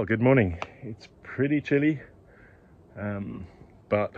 Well, good morning. It's pretty chilly, but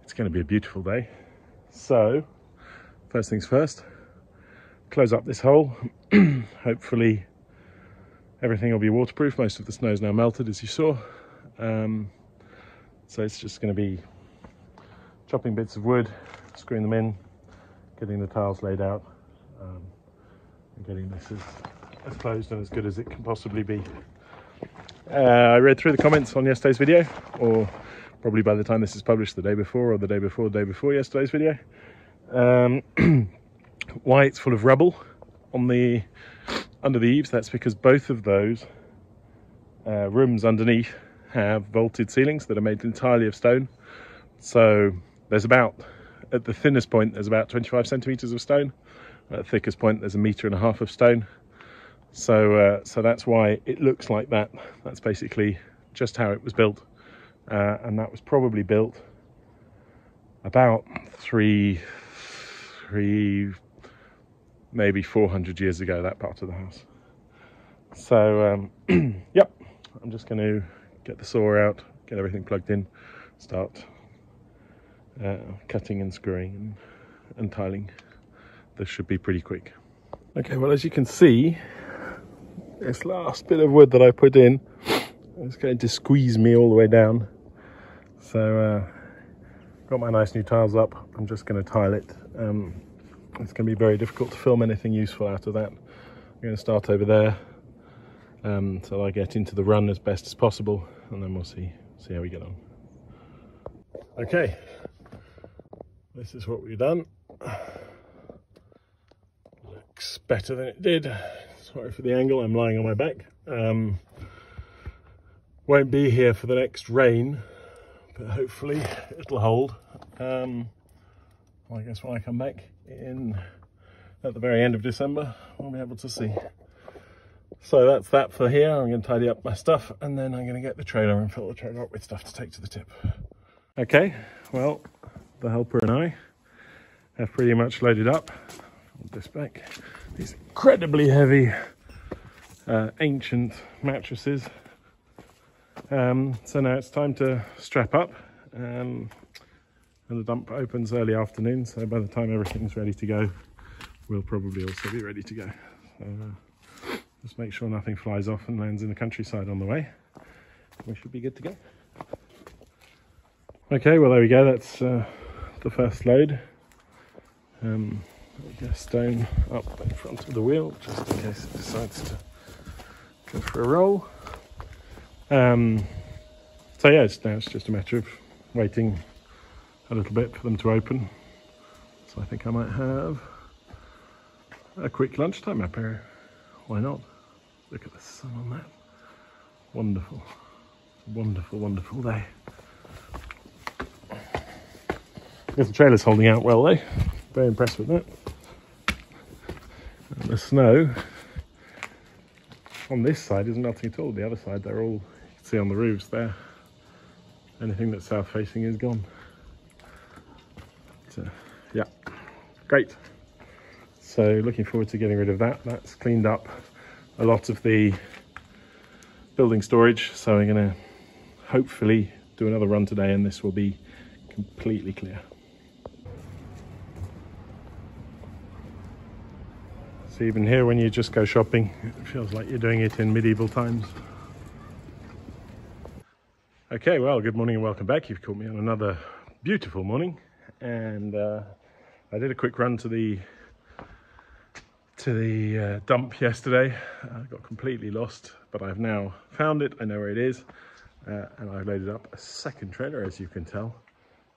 it's going to be a beautiful day. So, first things first, close up this hole. Hopefully everything will be waterproof. Most of the snow's now melted, as you saw. So it's just going to be chopping bits of wood, screwing them in, getting the tiles laid out, and getting this as closed and as good as it can possibly be. I read through the comments on yesterday's video, or probably by the time this is published, the day before or the day before yesterday's video, why it's full of rubble on under the eaves. That's because both of those rooms underneath have vaulted ceilings that are made entirely of stone. So there's at the thinnest point there's about 25 centimeters of stone. At the thickest point there's 1.5 meters of stone. So that's why it looks like that. That's basically just how it was built, and that was probably built about three maybe 400 years ago, that part of the house. So yep, I'm just going to get the saw out, get everything plugged in, start cutting and screwing and tiling. This should be pretty quick. Okay, well, as you can see, this last bit of wood that I put in is going to squeeze me all the way down. So got my nice new tiles up. I'm just going to tile it. It's going to be very difficult to film anything useful out of that. I'm going to start over there so I get into the run as best as possible, and then we'll see how we get on. Okay, this is what we've done. Looks better than it did. Sorry for the angle, I'm lying on my back. Won't be here for the next rain, but hopefully it'll hold. Well, I guess when I come back at the very end of December, we'll be able to see. So that's that for here. I'm going to tidy up my stuff, and then I'm going to get the trailer and fill the trailer up with stuff to take to the tip. Okay, well, the helper and I have pretty much loaded up. Hold this back. These incredibly heavy ancient mattresses. So now it's time to strap up, and the dump opens early afternoon, so by the time everything's ready to go, we'll probably also be ready to go. So just make sure nothing flies off and lands in the countryside on the way. We should be good to go. Okay, well, there we go. That's the first load. Get stone up in front of the wheel, just in case it decides to go for a roll. So yeah, now it's just a matter of waiting a little bit for them to open. So I think I might have a quick lunchtime up here. Why not? Look at the sun on that. Wonderful, wonderful, wonderful day. Guess the trailer's holding out well though. Very impressed with that. And the snow on this side is melting at all. The other side, they're all, you can see on the roofs there, anything that's south facing is gone. But, yeah, great. So looking forward to getting rid of that. That's cleaned up a lot of the building storage. So I'm going to hopefully do another run today, and this will be completely clear. So even here, when you just go shopping, it feels like you're doing it in medieval times. Okay, well, good morning and welcome back. You've caught me on another beautiful morning, and I did a quick run to the dump yesterday. I got completely lost, but I've now found it. I know where it is, and I've loaded up a second trailer, as you can tell.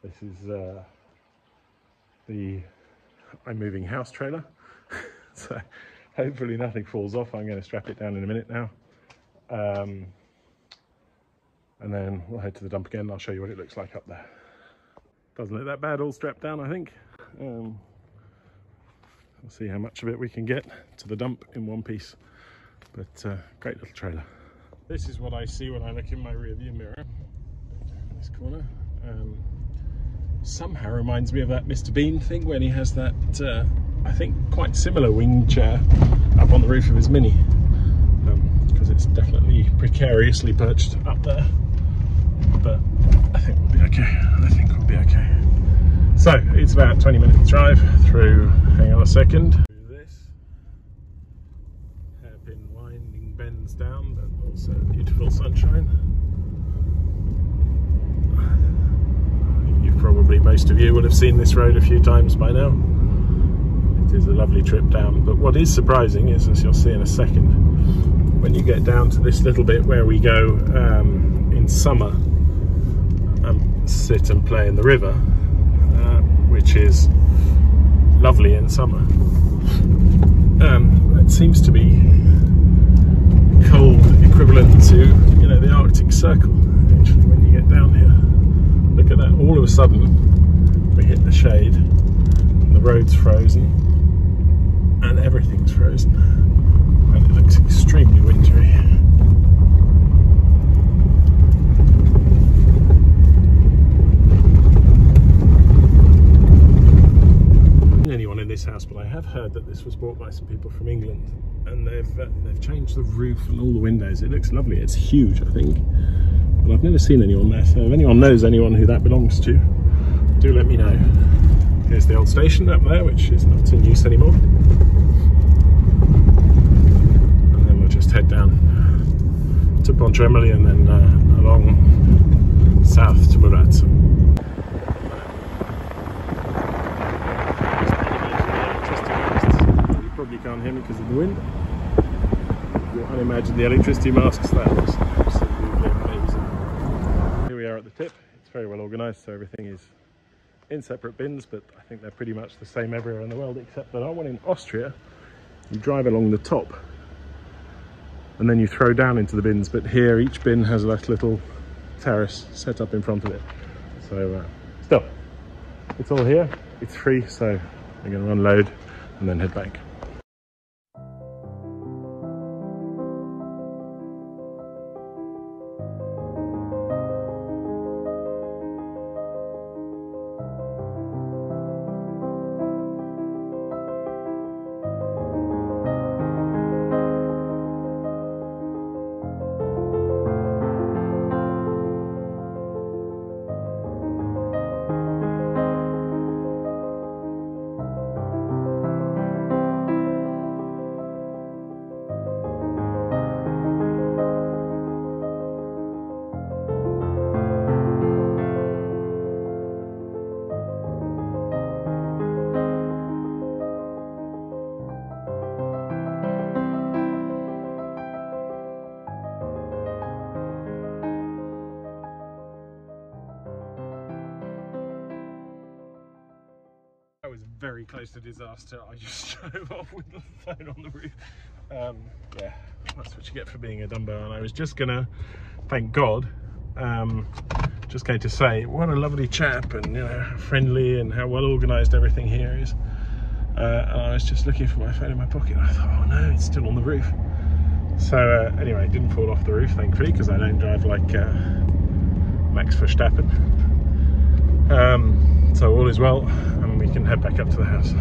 This is the I'm moving house trailer. So hopefully nothing falls off. I'm going to strap it down in a minute now, and then we'll head to the dump again, and I'll show you what it looks like up there. Doesn't look that bad all strapped down, I think. We'll see how much of it we can get to the dump in one piece, but great little trailer. This is what I see when I look in my rear view mirror in this corner. Somehow reminds me of that Mr. Bean thing when he has that I think quite similar wing chair up on the roof of his Mini, because because it's definitely precariously perched up there. But I think we'll be okay. I think we'll be okay. So it's about 20 minutes drive through, hang on a second, through this hairpin winding bends down, but also beautiful sunshine. You've probably, most of you will have seen this road a few times by now. It is a lovely trip down, but what is surprising is, as you'll see in a second, when you get down to this little bit where we go in summer and sit and play in the river, which is lovely in summer. It seems to be cold equivalent to, you know, the Arctic Circle. Actually, when you get down here, look at that. All of a sudden, we hit the shade, and the road's frozen, and everything's frozen, and it looks extremely wintry. Anyone in this house, but I have heard that this was bought by some people from England, and they've changed the roof and all the windows. It looks lovely. It's huge, I think, but I've never seen anyone there. So if anyone knows anyone who that belongs to, do let me know. Here's the old station up there, which is not in use anymore, and then we'll just head down to Pontremoli and then along south to Murat. You can't hear me because of the wind. You can't imagine the electricity masks. That was absolutely amazing. Here we are at the tip. It's very well organised, so everything is in separate bins, but I think they're pretty much the same everywhere in the world, except that our one in Austria, you drive along the top and then you throw down into the bins, but here each bin has a little terrace set up in front of it. So still, it's all here, it's free, so we're going to unload and then head back. I was very close to disaster. I just drove off with the phone on the roof. Yeah, that's what you get for being a Dumbo. And I was just gonna, thank God, just going to say what a lovely chap, and you know, how friendly and how well organised everything here is. And I was just looking for my phone in my pocket, and I thought, oh no, it's still on the roof. So anyway, it didn't fall off the roof, thankfully, because I don't drive like Max Verstappen. So all is well, and we can head back up to the house.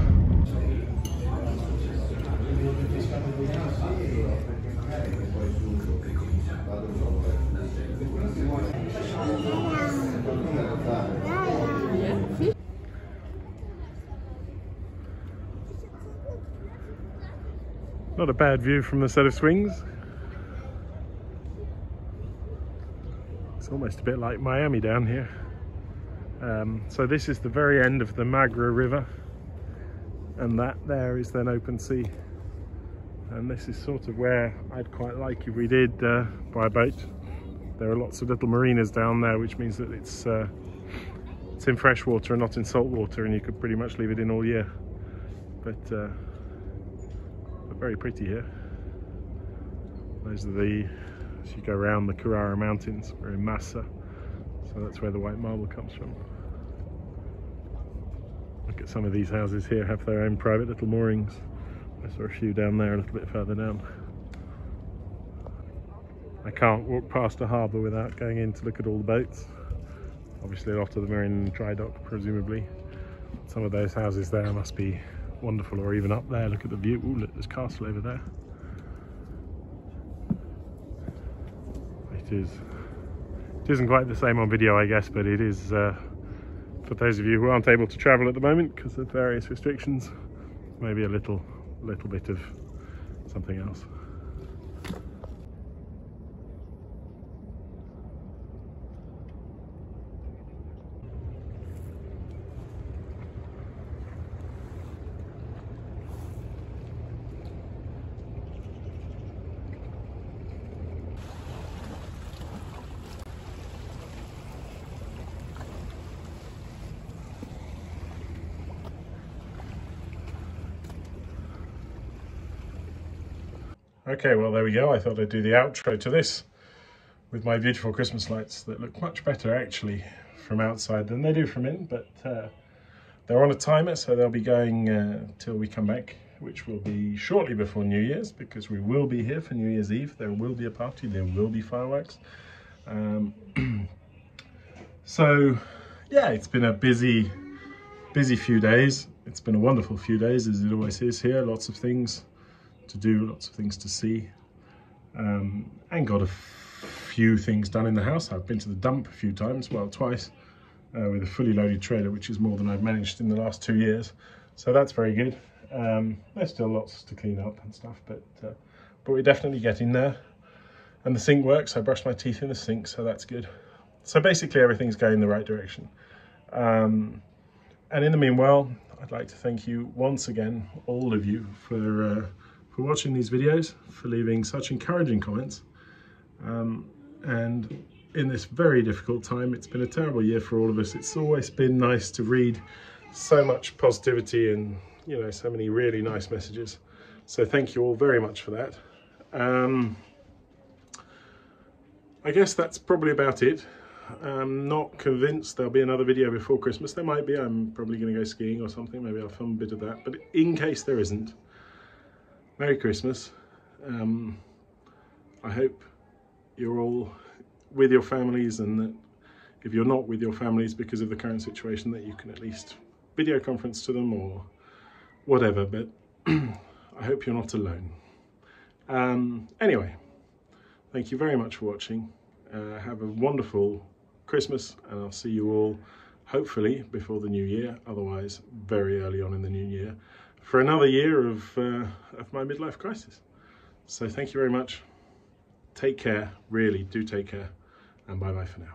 Not a bad view from the set of swings. It's almost a bit like Miami down here. So this is the very end of the Magra River, and that there is then open sea. And this is sort of where I'd quite like if we did by boat. There are lots of little marinas down there, which means that it's in fresh water and not in salt water, and you could pretty much leave it in all year. But very pretty here. Those are as you go around the Carrara Mountains, we're in Massa, so that's where the white marble comes from. Look at some of these houses here, have their own private little moorings. I saw a few down there a little bit further down. I can't walk past a harbour without going in to look at all the boats. Obviously a lot of them are in dry dock, presumably. Some of those houses there must be wonderful, or even up there, look at the view. Ooh, look, there's a castle over there. It isn't quite the same on video, I guess, but it is for those of you who aren't able to travel at the moment because of various restrictions, maybe a little bit of something else. Okay, well there we go. I thought I'd do the outro to this with my beautiful Christmas lights that look much better actually from outside than they do from in, but they're on a timer, so they'll be going till we come back, which will be shortly before New Year's, because we will be here for New Year's Eve. There will be a party, there will be fireworks. So yeah, it's been a busy few days. It's been a wonderful few days, as it always is here. Lots of things to do, lots of things to see, and got a few things done in the house. I've been to the dump a few times, well, twice, with a fully loaded trailer, which is more than I've managed in the last 2 years, so that's very good. There's still lots to clean up and stuff, but we're definitely getting there. And the sink works. I brushed my teeth in the sink, so that's good. So basically everything's going in the right direction. And in the meanwhile, I'd like to thank you once again, all of you, for watching these videos, for leaving such encouraging comments. And in this very difficult time, it's been a terrible year for all of us. It's always been nice to read so much positivity and, you know, so many really nice messages. So thank you all very much for that. I guess that's probably about it. I'm not convinced there'll be another video before Christmas. There might be. I'm probably going to go skiing or something. Maybe I'll film a bit of that. But in case there isn't, Merry Christmas. I hope you're all with your families, and that if you're not with your families because of the current situation, that you can at least video conference to them or whatever. But I hope you're not alone. Anyway, thank you very much for watching. Have a wonderful Christmas, and I'll see you all hopefully before the new year, otherwise very early on in the new year, for another year of my midlife crisis. So thank you very much. Take care, really do take care, and bye bye for now.